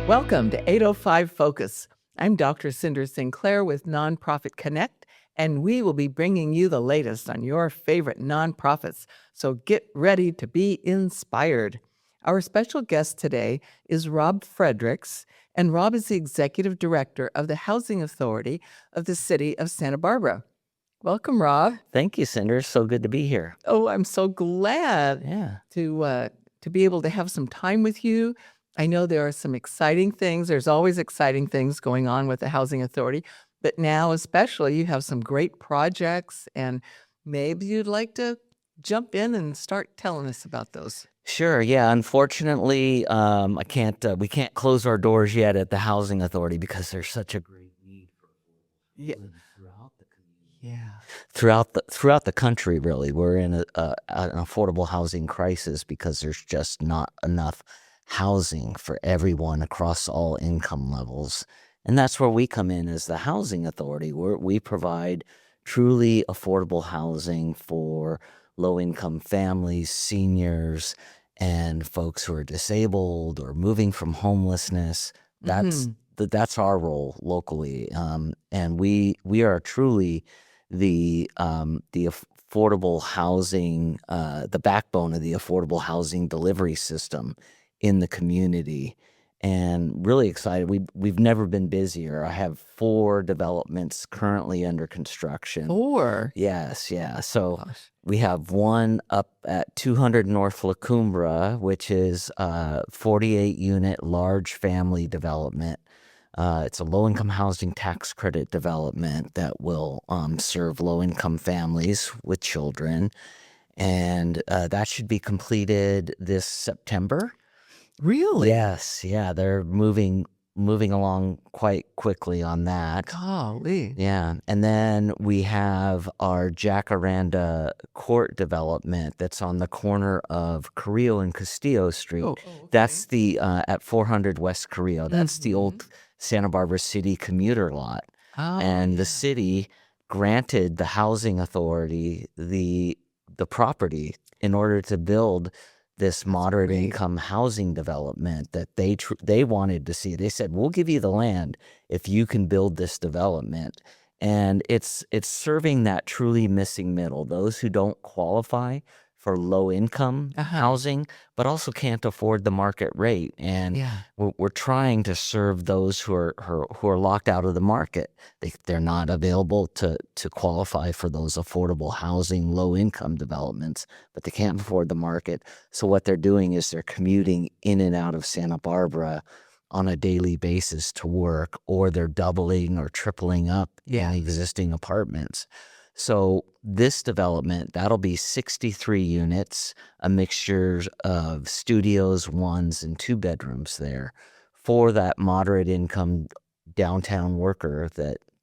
Welcome to 805 Focus. I'm Dr. Cynder Sinclair with Nonprofit Connect, and we will be bringing you the latest on your favorite nonprofits. So get ready to be inspired. Our special guest today is Rob Fredericks, and Rob is the Executive Director of the Housing Authority of the City of Santa Barbara. Welcome, Rob. Thank you, Cynder. So good to be here. Oh, I'm so glad to be able to have some time with you. I know there are some exciting things. There's always exciting things going on with the Housing Authority, but now especially you have some great projects, and maybe you'd like to jump in and start telling us about those. Sure. Yeah. Unfortunately, I can't. We can't close our doors yet at the Housing Authority because there's such a great need for housing throughout the community. Yeah. Throughout the country, really, we're in an affordable housing crisis because there's just not enough housing for everyone across all income levels. And that's where we come in as the Housing Authority, where we provide truly affordable housing for low-income families, seniors, and folks who are disabled or moving from homelessness. That's our role locally, and we are truly the affordable housing, the backbone of the affordable housing delivery system in the community, and really excited. We've never been busier. I have 4 developments currently under construction. 4? Yes, yeah. So we have one up at 200 North La Cumbra, which is a 48-unit large family development. It's a low-income housing tax credit development that will serve low-income families with children, and that should be completed this September. Really? Yes, yeah, they're moving along quite quickly on that. Golly. Yeah, and then we have our Jacaranda Court development that's on the corner of Carrillo and Castillo Street. Oh, okay. That's the at 400 West Carrillo. That's the old Santa Barbara City commuter lot. Oh, And the city granted the Housing Authority the property in order to build this moderate income housing development that they wanted to see. They said, we'll give you the land if you can build this development. And it's serving that truly missing middle, those who don't qualify for low income housing, but also can't afford the market rate. And we're trying to serve those who are locked out of the market. They're not available to qualify for those affordable housing, low income developments, but they can't afford the market. So what they're doing is they're commuting in and out of Santa Barbara on a daily basis to work, or they're doubling or tripling up in existing apartments. So this development, that'll be 63 units, a mixture of studios, 1s, and 2 bedrooms there for that moderate income downtown worker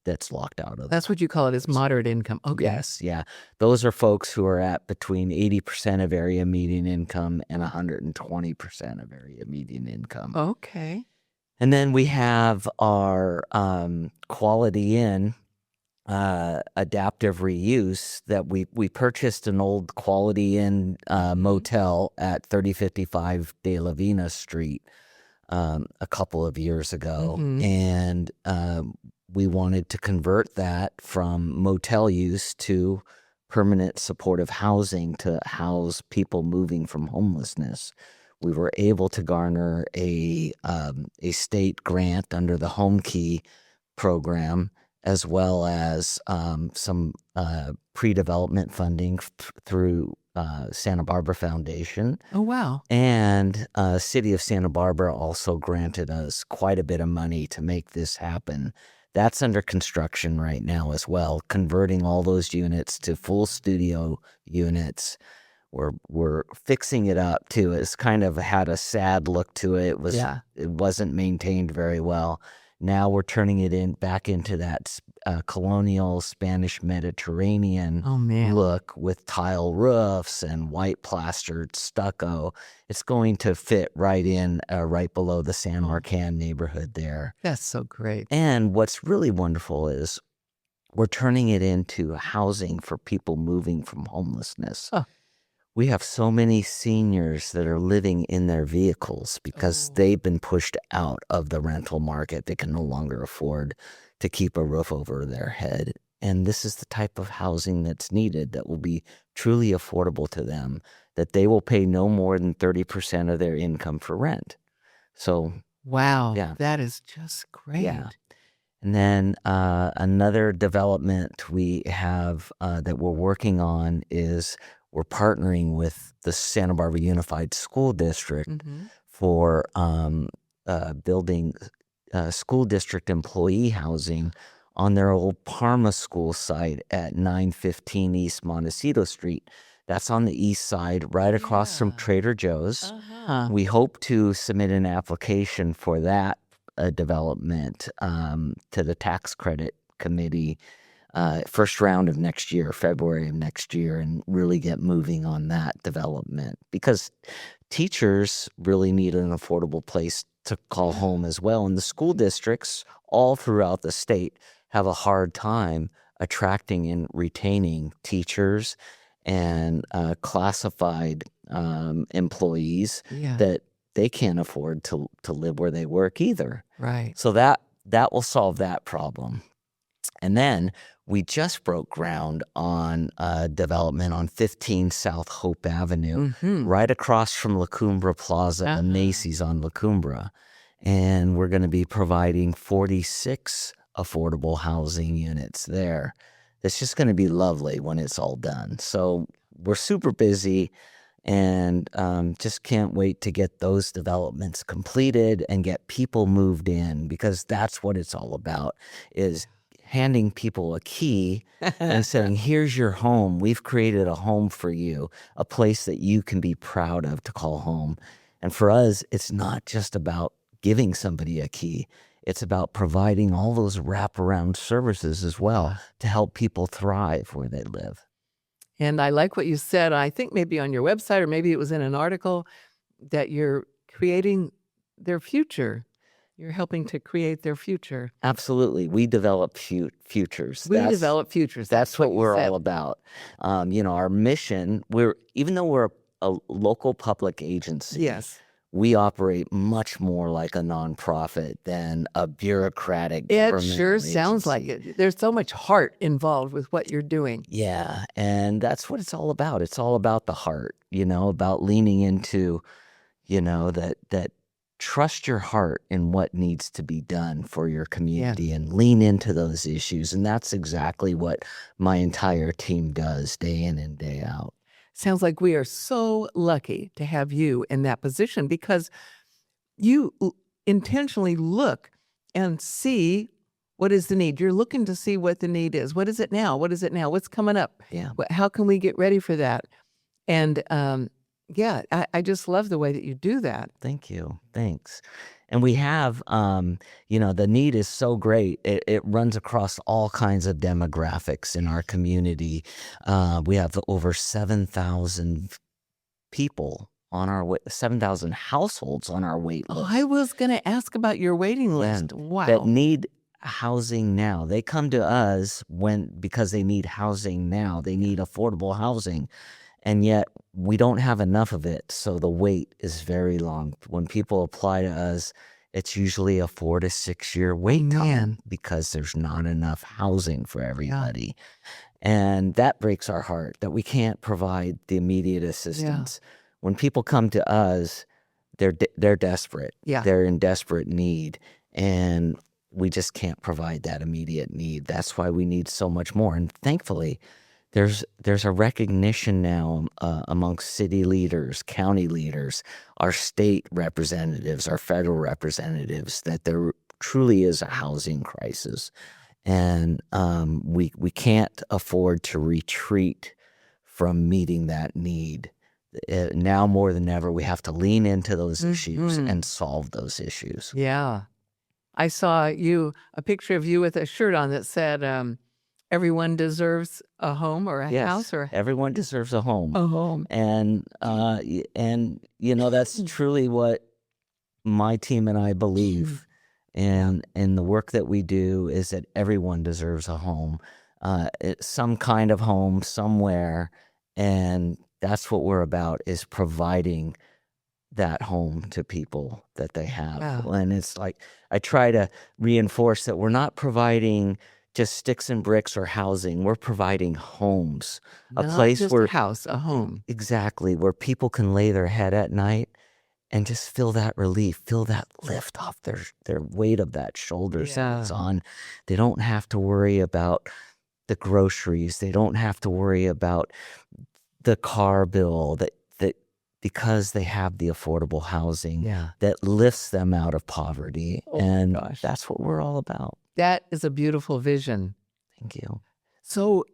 that's locked out of. That's what you call it, is moderate income. Okay. Yes, yeah. Those are folks who are at between 80% of area median income and 120% of area median income. Okay. And then we have our Quality Inn adaptive reuse that we purchased an old Quality Inn motel at 3055 De La Vina Street a couple of years ago, and we wanted to convert that from motel use to permanent supportive housing to house people moving from homelessness. We were able to garner a state grant under the Home Key program, as well as some pre-development funding through Santa Barbara Foundation. Oh, wow. And City of Santa Barbara also granted us quite a bit of money to make this happen. That's under construction right now as well, converting all those units to full studio units. We're fixing it up too. It's kind of had a sad look to it. It wasn't maintained very well. Now we're turning it back into that colonial Spanish Mediterranean look with tile roofs and white plastered stucco. It's going to fit right in, right below the San Marcan neighborhood there. That's so great. And what's really wonderful is we're turning it into housing for people moving from homelessness. We have so many seniors that are living in their vehicles because they've been pushed out of the rental market. They can no longer afford to keep a roof over their head. And this is the type of housing that's needed that will be truly affordable to them, that they will pay no more than 30% of their income for rent. So, Wow, yeah. that is just great. Yeah. And then another development we have that we're working on is we're partnering with the Santa Barbara Unified School District for building school district employee housing on their old Parma school site at 915 East Montecito Street. That's on the east side, right across from Trader Joe's. We hope to submit an application for that development to the tax credit committee first round of next year, February of next year, and really get moving on that development, because teachers really need an affordable place to call home as well. And the school districts all throughout the state have a hard time attracting and retaining teachers and classified employees that they can't afford to live where they work either. Right. So that will solve that problem. And then we just broke ground on development on 15 South Hope Avenue, right across from La Cumbra Plaza and Macy's on La Cumbra. And we're going to be providing 46 affordable housing units there. It's just going to be lovely when it's all done. So we're super busy and just can't wait to get those developments completed and get people moved in, because that's what it's all about, is handing people a key and saying, here's your home. We've created a home for you, a place that you can be proud of to call home. And for us, it's not just about giving somebody a key. It's about providing all those wraparound services as well to help people thrive where they live. And I like what you said. I think maybe on your website, or maybe it was in an article, that you're creating their future. You're helping to create their future. Absolutely. We develop futures. We develop futures. That's what we're all about. Our mission, even though we're a local public agency, we operate much more like a nonprofit than a bureaucratic government It sure agency. sounds like it. There's so much heart involved with what you're doing. Yeah, and that's what it's all about. It's all about the heart, about leaning into, that trust your heart in what needs to be done for your community and lean into those issues. And that's exactly what my entire team does day in and day out. Sounds like we are so lucky to have you in that position, because you intentionally look and see what is the need. You're looking to see what the need is. What is it now? What is it now? What's coming up? Yeah. How can we get ready for that? And I just love the way that you do that. Thank you. Thanks. And we have, the need is so great. It runs across all kinds of demographics in our community. We have over 7,000 people on our 7,000 households on our wait list. Oh, I was going to ask about your waiting list. Wow. That need housing now. They come to us because they need housing now. They need affordable housing. And yet we don't have enough of it, so the wait is very long. When people apply to us, it's usually a 4 to 6 year wait time because there's not enough housing for everybody. And that breaks our heart, that we can't provide the immediate assistance. When people come to us, they're desperate. They're in desperate need, and we just can't provide that immediate need. That's why we need so much more. And thankfully, there's a recognition now amongst city leaders, county leaders, our state representatives, our federal representatives, that there truly is a housing crisis. And we can't afford to retreat from meeting that need. Now more than ever, we have to lean into those issues and solve those issues. Yeah. I saw a picture of you with a shirt on that said, everyone deserves a home or a house, or everyone deserves a home. A home. And that's truly what my team and I believe. And the work that we do is that everyone deserves a home, some kind of home somewhere. And that's what we're about, is providing that home to people that they have. Wow. And it's like, I try to reinforce that we're not providing just sticks and bricks or housing. We're providing homes, a Not place just where a house, a home. exactly where people can lay their head at night and just feel that relief, feel that lift off their weight of that shoulders that it's Yeah. on. They don't have to worry about the groceries. They don't have to worry about the car bill, that because they have the affordable housing Yeah. that lifts them out of poverty. Oh my And gosh. that's what we're all about. That is a beautiful vision. Thank you. So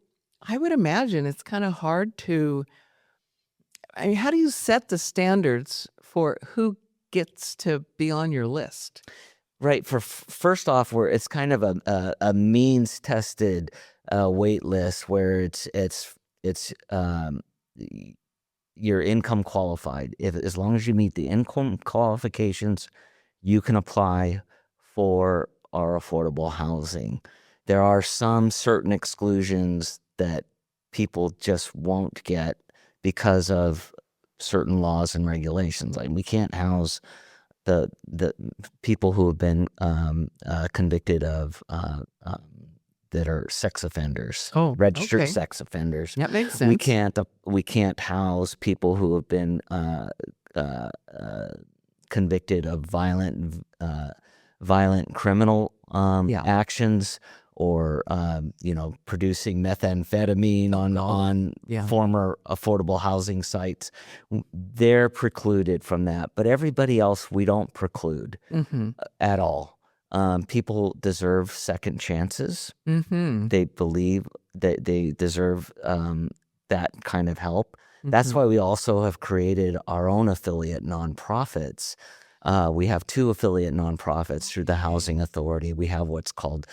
I would imagine it's kind of hard to, I mean, how do you set the standards for who gets to be on your list? Right. First off, it's kind of a means tested wait list where it's your income qualified. If as long as you meet the income qualifications, you can apply for our affordable housing. There are some certain exclusions that people just won't get because of certain laws and regulations. Like we can't house the people who have been convicted of that are sex offenders, Oh, registered okay. sex offenders. That makes sense. We can't house people who have been convicted of violent criminal actions, or producing methamphetamine on former affordable housing sites. They're precluded from that, but everybody else we don't preclude at all. People deserve second chances. They believe that they deserve that kind of help. That's why we also have created our own affiliate nonprofits. We have 2 affiliate nonprofits through the Housing Authority. We have what's called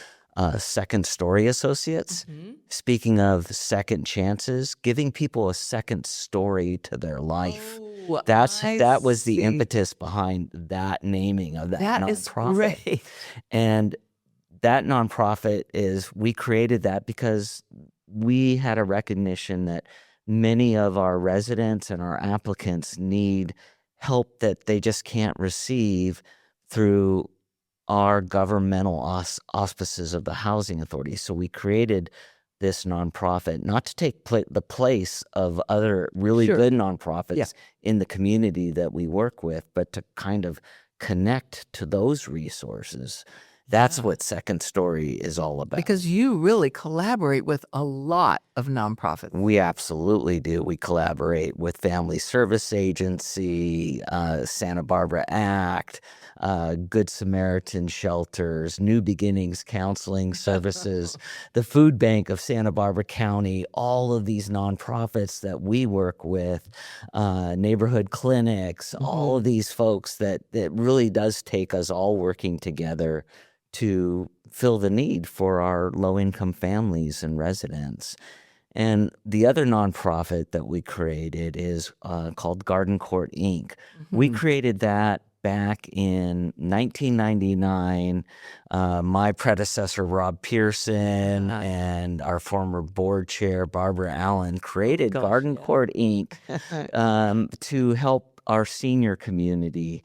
Second Story Associates. Speaking of second chances, giving people a second story to their life. Oh, That was the see. impetus behind that naming of that That nonprofit. is great. And that nonprofit we created that because we had a recognition that many of our residents and our applicants need help that they just can't receive through our governmental auspices of the Housing Authority. So we created this nonprofit, not to take the place of other really good nonprofits in the community that we work with, but to kind of connect to those resources. That's what Second Story is all about. Because you really collaborate with a lot of nonprofits. We absolutely do. We collaborate with Family Service Agency, Santa Barbara ACT, Good Samaritan Shelters, New Beginnings Counseling Services, the Food Bank of Santa Barbara County, all of these nonprofits that we work with, neighborhood clinics, all of these folks that really does take us all working together to fill the need for our low-income families and residents. And the other nonprofit that we created is called Garden Court, Inc. We created that back in 1999. My predecessor, Rob Pearson, and our former board chair, Barbara Allen, created Garden Court, Inc. To help our senior community,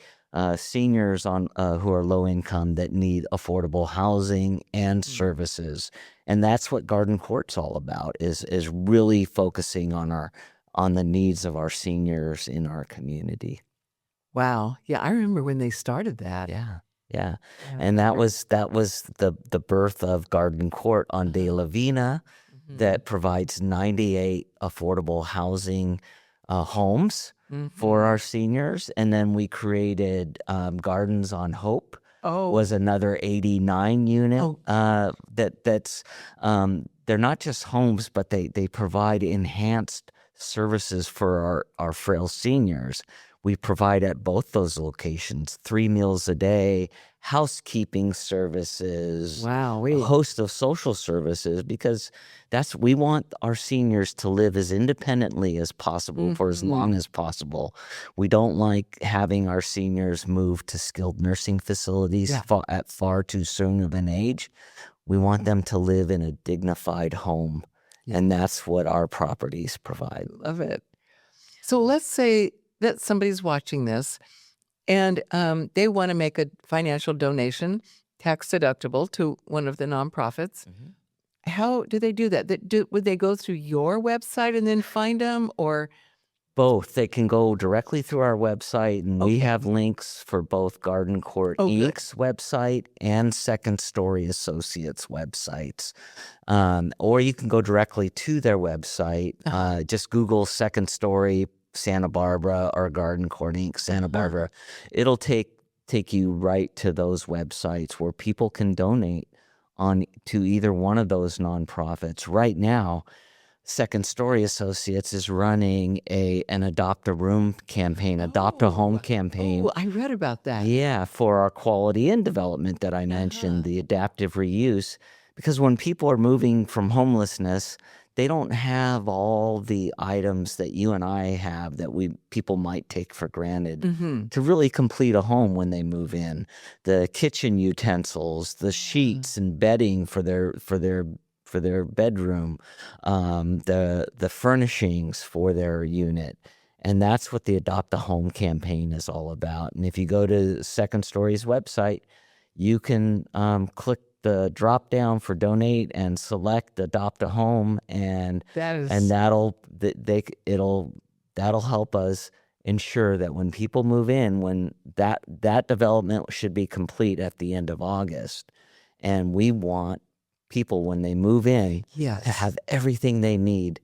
seniors who are low income that need affordable housing and services. And that's what Garden Court's all about, is really focusing on the needs of our seniors in our community. Wow. Yeah, I remember when they started that. Yeah. And that was the birth of Garden Court on De La Vina, that provides 98 affordable housing homes for our seniors. And then we created Gardens on Hope. Was another 89 unit. That's they're not just homes, but they provide enhanced services for our frail seniors. We provide at both those locations 3 meals a day, housekeeping services, Wow, a host of social services, because we want our seniors to live as independently as possible for as long as possible. We don't like having our seniors move to skilled nursing facilities at far too soon of an age. We want them to live in a dignified home, and that's what our properties provide. Love it. So let's say that somebody's watching this and they want to make a financial donation, tax deductible, to one of the nonprofits. How do they do that? Would they go through your website and then find them, or? Both. They can go directly through our website, and we Okay. have links for both Garden Court Oh, good. Inc.'s website and Second Story Associates websites. Or you can go directly to their website. Just Google Second Story Santa Barbara or Garden Court Inc. Santa Barbara. It'll take you right to those websites where people can donate to either one of those nonprofits. Right now, Second Story Associates is running an Adopt a Room campaign, Adopt a Home campaign. Oh, I read about that. Yeah, for our quality in development that I mentioned, the adaptive reuse. Because when people are moving from homelessness, they don't have all the items that you and I have that people might take for granted to really complete a home when they move in. The kitchen utensils, the sheets and bedding for their bedroom, the furnishings for their unit. And that's what the Adopt a Home campaign is all about. And if you go to Second Story's website, you can click the drop down for donate and select Adopt a Home, and that'll help us ensure that when people move in, when that development should be complete at the end of August, and we want people, when they move in, to have everything they need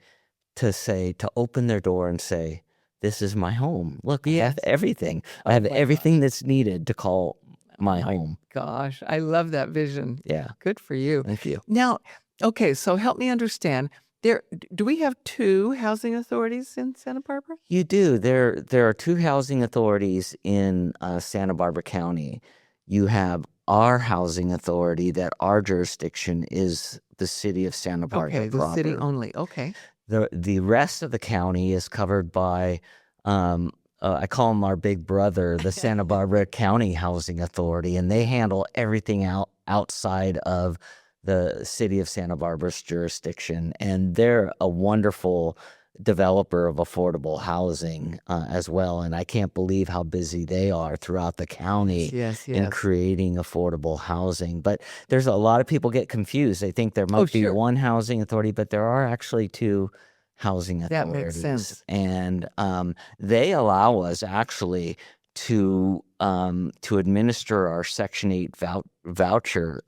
to open their door and say, this is my home. Look, I have everything. I have everything that's needed to call my home. Gosh, I love that vision. Yeah. Good for you. Thank you. Now, okay, so help me understand. Do we have 2 housing authorities in Santa Barbara? You do. There are 2 housing authorities in Santa Barbara County. You have our housing authority, that our jurisdiction is the city of Santa Barbara. Okay, the city only. Okay. The rest of the county is covered by, I call them our big brother, the Santa Barbara County Housing Authority, and they handle everything outside of the city of Santa Barbara's jurisdiction. And they're a wonderful developer of affordable housing as well. And I can't believe how busy they are throughout the county in creating affordable housing. But there's a lot of people get confused. They think there must be one housing authority, but there are actually 2 housing authorities. That makes sense. And they allow us actually to administer our Section 8 voucher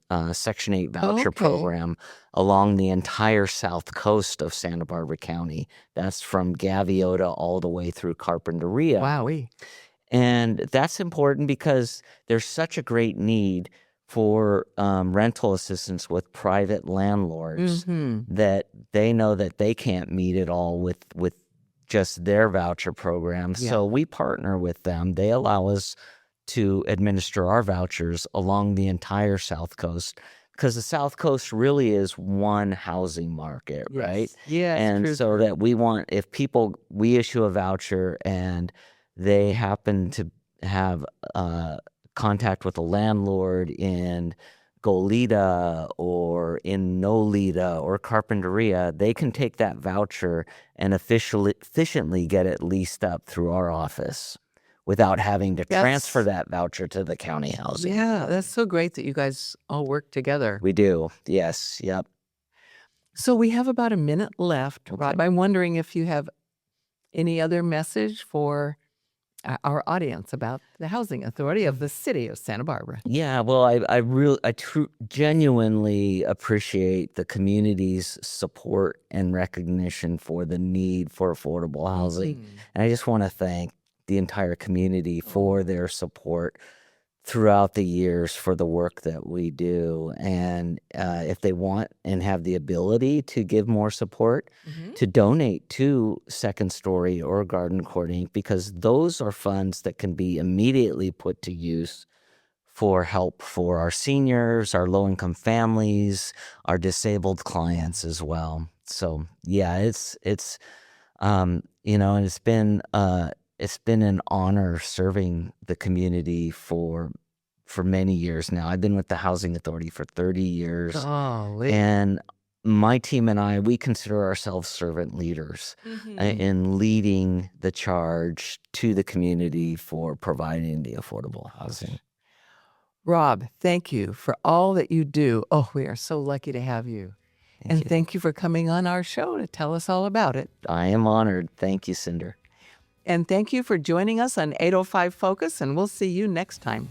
program along the entire south coast of Santa Barbara County. That's from Gaviota all the way through Carpinteria. Wowee. And that's important because there's such a great need for rental assistance with private landlords that they know that they can't meet it all with just their voucher program. So we partner with them. They allow us to administer our vouchers along the entire South Coast, because the South Coast really is one housing market, right? Yeah. And so that if we issue a voucher and they happen to have contact with a landlord in Goleta or in Nolita or Carpinteria, they can take that voucher and efficiently get it leased up through our office without having to transfer that voucher to the county housing. Yeah, that's so great that you guys all work together. We do. Yes. Yep. So we have about a minute left. Rob, I'm wondering if you have any other message for our audience about the housing authority of the city of Santa Barbara. Yeah, well, I genuinely appreciate the community's support and recognition for the need for affordable housing. And I just want to thank the entire community for their support throughout the years for the work that we do. And if they want and have the ability to give more support, to donate to Second Story or Garden Court Inc., because those are funds that can be immediately put to use for help for our seniors, our low-income families, our disabled clients as well. So yeah, it's and it's been an honor serving the community for many years now. I've been with the Housing Authority for 30 years. Golly. And my team and I, we consider ourselves servant leaders in leading the charge to the community for providing the affordable housing. Rob, thank you for all that you do. Oh, we are so lucky to have you. And thank you for coming on our show to tell us all about it. I am honored. Thank you, Cynder. And thank you for joining us on 805 Focus, and we'll see you next time.